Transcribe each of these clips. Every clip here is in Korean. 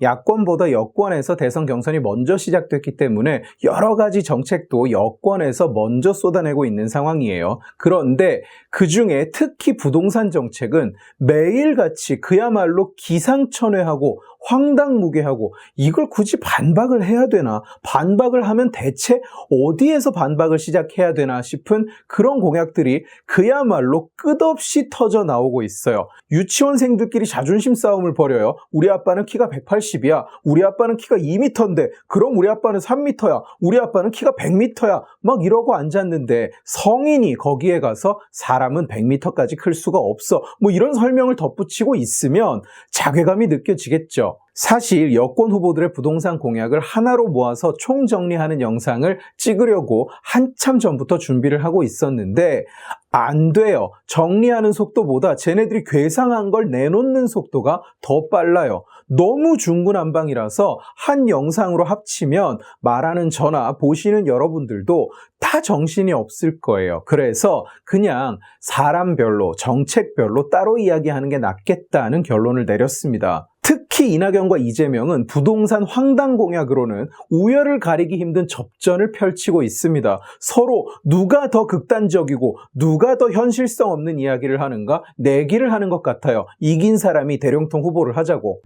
야권보다 여권에서 대선 경선이 먼저 시작됐기 때문에 여러 가지 정책도 여권에서 먼저 쏟아내고 있는 상황이에요. 그런데 그중에 특히 부동산 정책은 매일같이 그야말로 기상천외하고 황당무계하고 이걸 굳이 반박을 해야 되나? 반박을 하면 대체 어디에서 반박을 시작해야 되나 싶은 그런 공약들이 그야말로 끝없이 터져 나오고 있어요. 유치원생들끼리 자존심 싸움을 벌여요. 우리 아빠는 키가 180이야. 우리 아빠는 키가 2m인데 그럼 우리 아빠는 3m야. 우리 아빠는 키가 100m야. 막 이러고 앉았는데 성인이 거기에 가서 사람은 100m까지 클 수가 없어. 뭐 이런 설명을 덧붙이고 있으면 자괴감이 느껴지겠죠. 사실 여권 후보들의 부동산 공약을 하나로 모아서 총정리하는 영상을 찍으려고 한참 전부터 준비를 하고 있었는데 안 돼요. 정리하는 속도보다 쟤네들이 괴상한 걸 내놓는 속도가 더 빨라요. 너무 중구난방이라서 한 영상으로 합치면 말하는 저나 보시는 여러분들도 다 정신이 없을 거예요. 그래서 그냥 사람별로 정책별로 따로 이야기하는 게 낫겠다는 결론을 내렸습니다. 특히 이낙연과 이재명은 부동산 황당 공약으로는 우열을 가리기 힘든 접전을 펼치고 있습니다. 서로 누가 더 극단적이고 누가 더 현실성 없는 이야기를 하는가 내기를 하는 것 같아요. 이긴 사람이 대령통 후보를 하자고.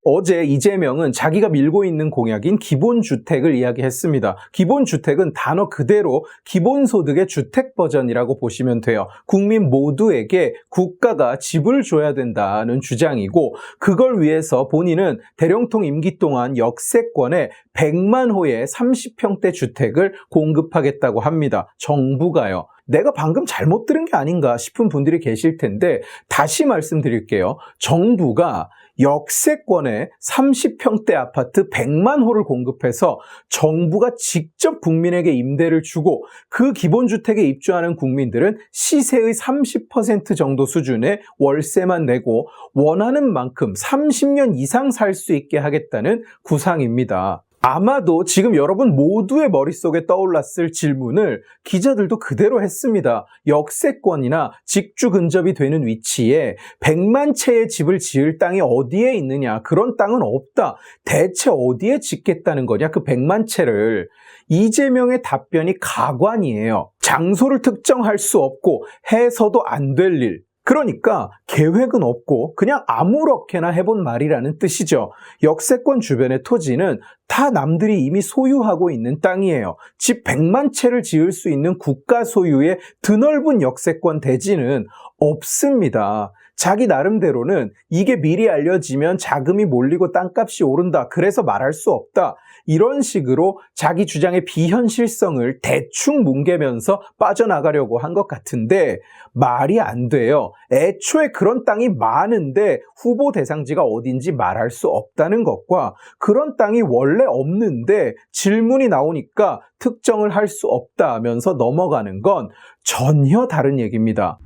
어제 이재명은 자기가 밀고 있는 공약인 기본주택을 이야기했습니다. 기본주택은 단어 그대로 기본소득의 주택 버전이라고 보시면 돼요. 국민 모두에게 국가가 집을 줘야 된다는 주장이고 그걸 위해서 본인은 대령통 임기 동안 역세권에 100만 호의 30평대 주택을 공급하겠다고 합니다. 정부가요. 내가 방금 잘못 들은 게 아닌가 싶은 분들이 계실 텐데 다시 말씀드릴게요. 정부가 역세권에 30평대 아파트 100만 호를 공급해서 정부가 직접 국민에게 임대를 주고 그 기본주택에 입주하는 국민들은 시세의 30% 정도 수준의 월세만 내고 원하는 만큼 30년 이상 살 수 있게 하겠다는 구상입니다. 아마도 지금 여러분 모두의 머릿속에 떠올랐을 질문을 기자들도 그대로 했습니다. 역세권이나 직주 근접이 되는 위치에 100만 채의 집을 지을 땅이 어디에 있느냐? 그런 땅은 없다. 대체 어디에 짓겠다는 거냐? 그 100만 채를. 이재명의 답변이 가관이에요. 장소를 특정할 수 없고 해서도 안 될 일. 그러니까 계획은 없고 그냥 아무렇게나 해본 말이라는 뜻이죠. 역세권 주변의 토지는 다 남들이 이미 소유하고 있는 땅이에요. 집 100만 채를 지을 수 있는 국가 소유의 드넓은 역세권 대지는 없습니다. 자기 나름대로는 이게 미리 알려지면 자금이 몰리고 땅값이 오른다. 그래서 말할 수 없다. 이런 식으로 자기 주장의 비현실성을 대충 뭉개면서 빠져나가려고 한 것 같은데 말이 안 돼요. 애초에 그런 땅이 많은데 후보 대상지가 어딘지 말할 수 없다는 것과 그런 땅이 원래 없는데 질문이 나오니까 특정을 할 수 없다 하면서 넘어가는 건 전혀 다른 얘기입니다.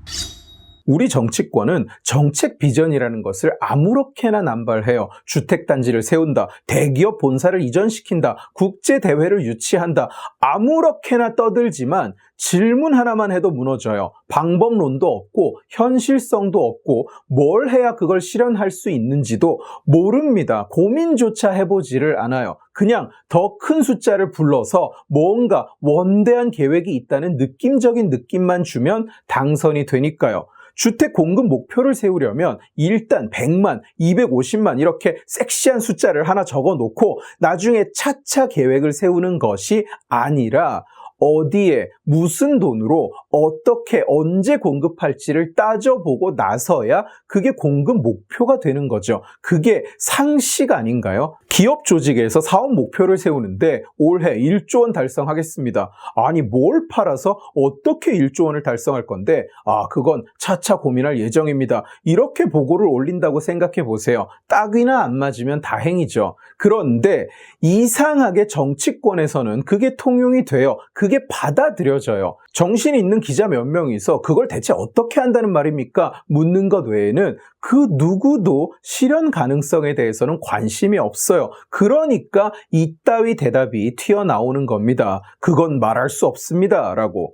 우리 정치권은 정책 비전이라는 것을 아무렇게나 남발해요. 주택단지를 세운다. 대기업 본사를 이전시킨다. 국제대회를 유치한다. 아무렇게나 떠들지만 질문 하나만 해도 무너져요. 방법론도 없고 현실성도 없고 뭘 해야 그걸 실현할 수 있는지도 모릅니다. 고민조차 해보지를 않아요. 그냥 더 큰 숫자를 불러서 뭔가 원대한 계획이 있다는 느낌적인 느낌만 주면 당선이 되니까요. 주택 공급 목표를 세우려면 일단 100만, 250만 이렇게 섹시한 숫자를 하나 적어놓고 나중에 차차 계획을 세우는 것이 아니라 어디에 무슨 돈으로 어떻게 언제 공급할지를 따져보고 나서야 그게 공급 목표가 되는 거죠. 그게 상식 아닌가요? 기업 조직에서 사업 목표를 세우는데 올해 1조 원 달성하겠습니다. 아니 뭘 팔아서 어떻게 1조 원을 달성할 건데 그건 차차 고민할 예정입니다. 이렇게 보고를 올린다고 생각해 보세요. 딱이나 안 맞으면 다행이죠. 그런데 이상하게 정치권에서는 그게 통용이 돼요. 그게 받아들여져요. 정신 있는 기자 몇 명이서 그걸 대체 어떻게 한다는 말입니까? 묻는 것 외에는 그 누구도 실현 가능성에 대해서는 관심이 없어요. 그러니까 이따위 대답이 튀어나오는 겁니다. 그건 말할 수 없습니다. 라고.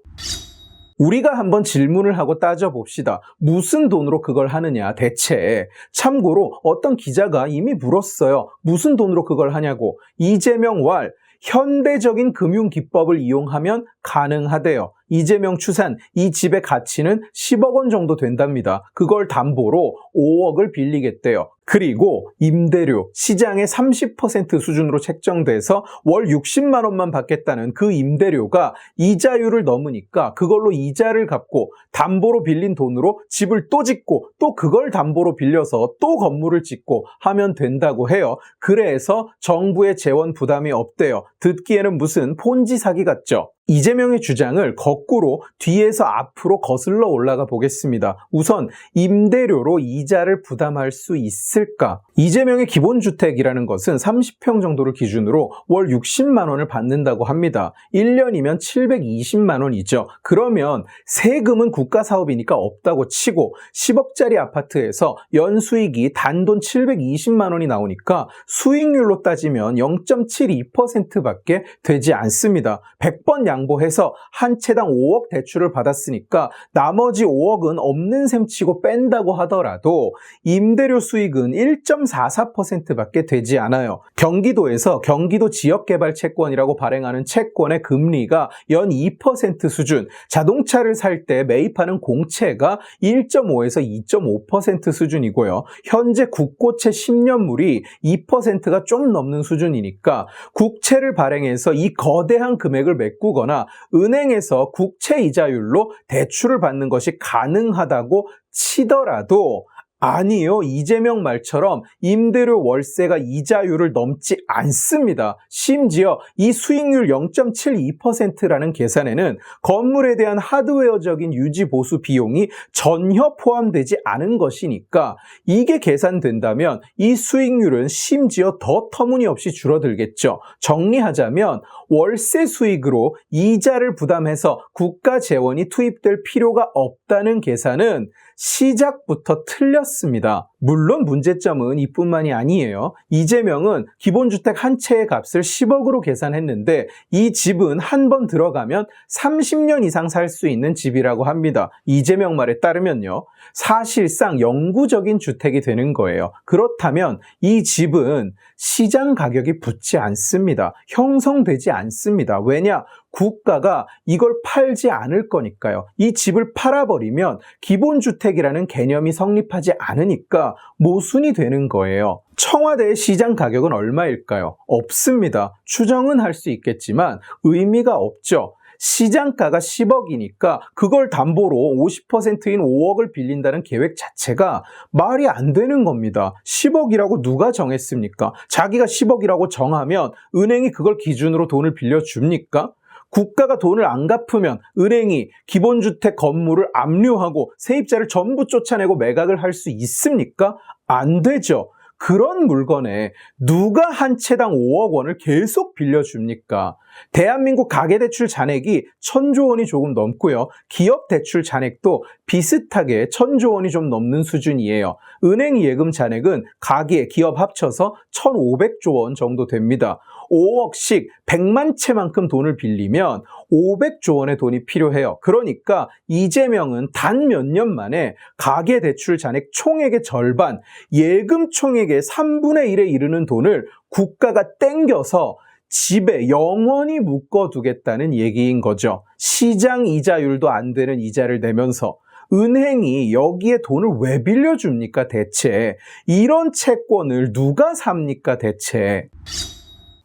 우리가 한번 질문을 하고 따져봅시다. 무슨 돈으로 그걸 하느냐 대체. 참고로 어떤 기자가 이미 물었어요. 무슨 돈으로 그걸 하냐고. 이재명 왈 현대적인 금융기법을 이용하면 가능하대요. 이재명 추산 이 집의 가치는 10억 원 정도 된답니다. 그걸 담보로 5억을 빌리겠대요. 그리고 임대료 시장의 30% 수준으로 책정돼서 월 60만 원만 받겠다는 그 임대료가 이자율을 넘으니까 그걸로 이자를 갚고 담보로 빌린 돈으로 집을 또 짓고 또 그걸 담보로 빌려서 또 건물을 짓고 하면 된다고 해요. 그래서 정부의 재원 부담이 없대요. 듣기에는 무슨 폰지 사기 같죠? 이재명의 주장을 거꾸로 뒤에서 앞으로 거슬러 올라가 보겠습니다. 우선 임대료로 이자를 부담할 수 있을까? 이재명의 기본주택이라는 것은 30평 정도를 기준으로 월 60만 원을 받는다고 합니다. 1년이면 720만 원이죠. 그러면 세금은 국가사업이니까 없다고 치고 10억짜리 아파트에서 연수익이 단돈 720만 원이 나오니까 수익률로 따지면 0.72%밖에 되지 않습니다. 100번 양보해서 한 채당 5억 대출을 받았으니까 나머지 5억은 없는 셈 치고 뺀다고 하더라도 임대료 수익은 1.44%밖에 되지 않아요. 경기도에서 경기도 지역개발채권이라고 발행하는 채권의 금리가 연 2% 수준, 자동차를 살 때 매입하는 공채가 1.5에서 2.5% 수준이고요. 현재 국고채 10년물이 2%가 좀 넘는 수준이니까 국채를 발행해서 이 거대한 금액을 메꾸거나 은행에서 국채 이자율로 대출을 받는 것이 가능하다고 치더라도 아니요. 이재명 말처럼 임대료 월세가 이자율을 넘지 않습니다. 심지어 이 수익률 0.72%라는 계산에는 건물에 대한 하드웨어적인 유지 보수 비용이 전혀 포함되지 않은 것이니까 이게 계산된다면 이 수익률은 심지어 더 터무니없이 줄어들겠죠. 정리하자면 월세 수익으로 이자를 부담해서 국가 재원이 투입될 필요가 없다는 계산은 시작부터 틀렸습니다. 물론 문제점은 이뿐만이 아니에요. 이재명은 기본주택 한 채의 값을 10억으로 계산했는데 이 집은 한 번 들어가면 30년 이상 살 수 있는 집이라고 합니다. 이재명 말에 따르면요. 사실상 영구적인 주택이 되는 거예요. 그렇다면 이 집은 시장 가격이 붙지 않습니다. 형성되지 않습니다. 왜냐? 국가가 이걸 팔지 않을 거니까요. 이 집을 팔아버리면 기본주택이라는 개념이 성립하지 않으니까 모순이 되는 거예요. 청와대의 시장 가격은 얼마일까요? 없습니다. 추정은 할 수 있겠지만 의미가 없죠. 시장가가 10억이니까 그걸 담보로 50%인 5억을 빌린다는 계획 자체가 말이 안 되는 겁니다. 10억이라고 누가 정했습니까? 자기가 10억이라고 정하면 은행이 그걸 기준으로 돈을 빌려줍니까? 국가가 돈을 안 갚으면 은행이 기본주택 건물을 압류하고 세입자를 전부 쫓아내고 매각을 할 수 있습니까? 안 되죠. 그런 물건에 누가 한 채당 5억 원을 계속 빌려줍니까? 대한민국 가계대출 잔액이 1,000조 원이 조금 넘고요. 기업대출 잔액도 비슷하게 1,000조 원이 좀 넘는 수준이에요. 은행 예금 잔액은 가계, 기업 합쳐서 1,500조 원 정도 됩니다. 5억씩 100만 채만큼 돈을 빌리면 500조 원의 돈이 필요해요. 그러니까 이재명은 단 몇 년 만에 가계대출 잔액 총액의 절반, 예금 총액의 3분의 1에 이르는 돈을 국가가 땡겨서 집에 영원히 묶어두겠다는 얘기인 거죠. 시장 이자율도 안 되는 이자를 내면서 은행이 여기에 돈을 왜 빌려줍니까 대체? 이런 채권을 누가 삽니까 대체?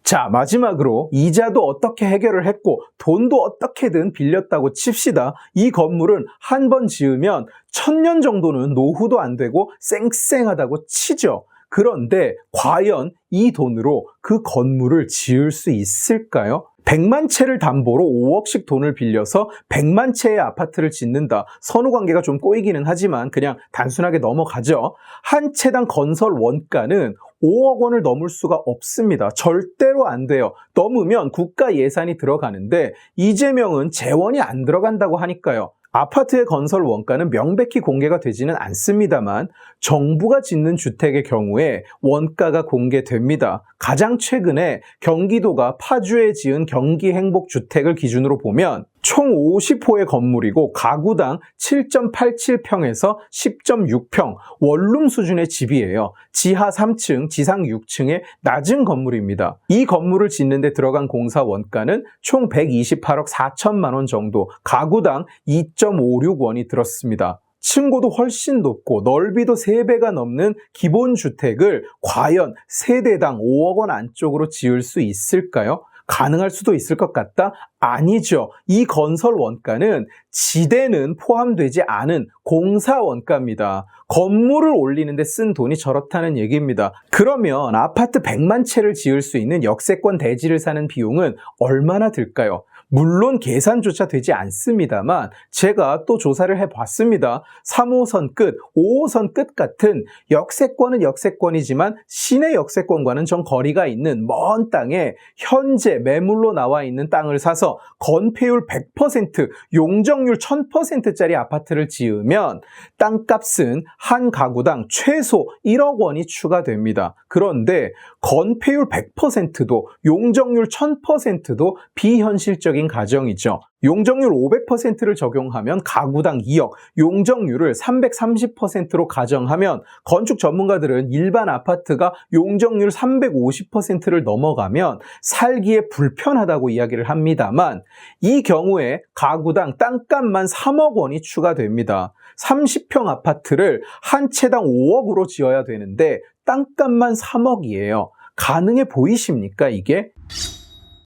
자, 마지막으로 이자도 어떻게 해결을 했고 돈도 어떻게든 빌렸다고 칩시다. 이 건물은 한 번 지으면 1000년 정도는 노후도 안 되고 쌩쌩하다고 치죠. 그런데 과연 이 돈으로 그 건물을 지을 수 있을까요? 100만 채를 담보로 5억씩 돈을 빌려서 100만 채의 아파트를 짓는다. 선후관계가 좀 꼬이기는 하지만 그냥 단순하게 넘어가죠. 한 채당 건설 원가는 5억 원을 넘을 수가 없습니다. 절대로 안 돼요. 넘으면 국가 예산이 들어가는데 이재명은 재원이 안 들어간다고 하니까요. 아파트의 건설 원가는 명백히 공개가 되지는 않습니다만 정부가 짓는 주택의 경우에 원가가 공개됩니다. 가장 최근에 경기도가 파주에 지은 경기행복주택을 기준으로 보면 총 50호의 건물이고 가구당 7.87평에서 10.6평 원룸 수준의 집이에요. 지하 3층, 지상 6층의 낮은 건물입니다. 이 건물을 짓는 데 들어간 공사 원가는 총 128억 4천만 원 정도, 가구당 2.56원이 들었습니다. 층고도 훨씬 높고 넓이도 3배가 넘는 기본 주택을 과연 세대당 5억 원 안쪽으로 지을 수 있을까요? 가능할 수도 있을 것 같다? 아니죠. 이 건설 원가는 지대는 포함되지 않은 공사 원가입니다. 건물을 올리는데 쓴 돈이 저렇다는 얘기입니다. 그러면 아파트 100만 채를 지을 수 있는 역세권 대지를 사는 비용은 얼마나 들까요? 물론 계산조차 되지 않습니다만 제가 또 조사를 해봤습니다. 3호선 끝, 5호선 끝 같은 역세권은 역세권이지만 시내 역세권과는 좀 거리가 있는 먼 땅에 현재 매물로 나와 있는 땅을 사서 건폐율 100%, 용적률 1000%짜리 아파트를 지으면 땅값은 한 가구당 최소 1억 원이 추가됩니다. 그런데 건폐율 100%도 용적률 1000%도 비현실적인 가정이죠. 용적률 500%를 적용하면 가구당 2억, 용적률을 330%로 가정하면 건축 전문가들은 일반 아파트가 용적률 350%를 넘어가면 살기에 불편하다고 이야기를 합니다만 이 경우에 가구당 땅값만 3억 원이 추가됩니다. 30평 아파트를 한 채당 5억으로 지어야 되는데 땅값만 3억이에요. 가능해 보이십니까, 이게?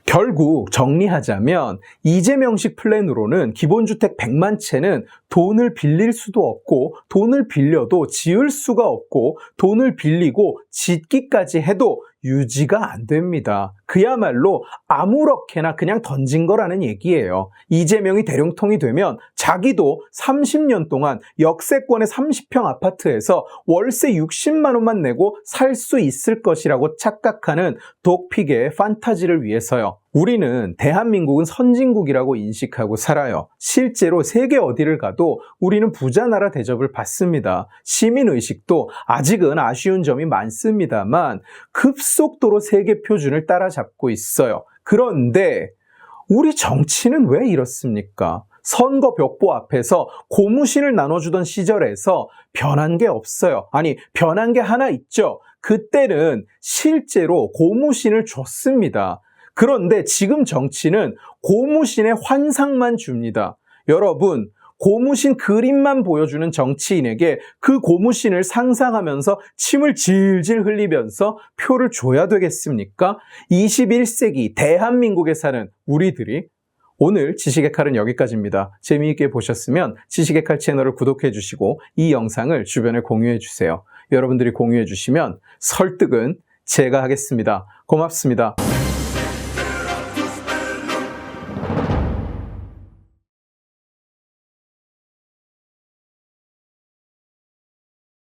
결국 정리하자면 이재명식 플랜으로는 기본주택 100만 채는 돈을 빌릴 수도 없고 돈을 빌려도 지을 수가 없고 돈을 빌리고 짓기까지 해도 유지가 안 됩니다. 그야말로 아무렇게나 그냥 던진 거라는 얘기예요. 이재명이 대령통이 되면 자기도 30년 동안 역세권의 30평 아파트에서 월세 60만 원만 내고 살 수 있을 것이라고 착각하는 독픽의 판타지를 위해서요. 우리는 대한민국은 선진국이라고 인식하고 살아요. 실제로 세계 어디를 가도 우리는 부자나라 대접을 받습니다. 시민의식도 아직은 아쉬운 점이 많습니다만 급속도로 세계 표준을 따라잡고 있어요. 그런데 우리 정치는 왜 이렇습니까? 선거 벽보 앞에서 고무신을 나눠주던 시절에서 변한 게 없어요. 아니, 변한 게 하나 있죠. 그때는 실제로 고무신을 줬습니다. 그런데 지금 정치는 고무신의 환상만 줍니다. 여러분, 고무신 그림만 보여주는 정치인에게 그 고무신을 상상하면서 침을 질질 흘리면서 표를 줘야 되겠습니까? 21세기 대한민국에 사는 우리들이. 오늘 지식의 칼은 여기까지입니다. 재미있게 보셨으면 지식의 칼 채널을 구독해 주시고 이 영상을 주변에 공유해 주세요. 여러분들이 공유해 주시면 설득은 제가 하겠습니다. 고맙습니다.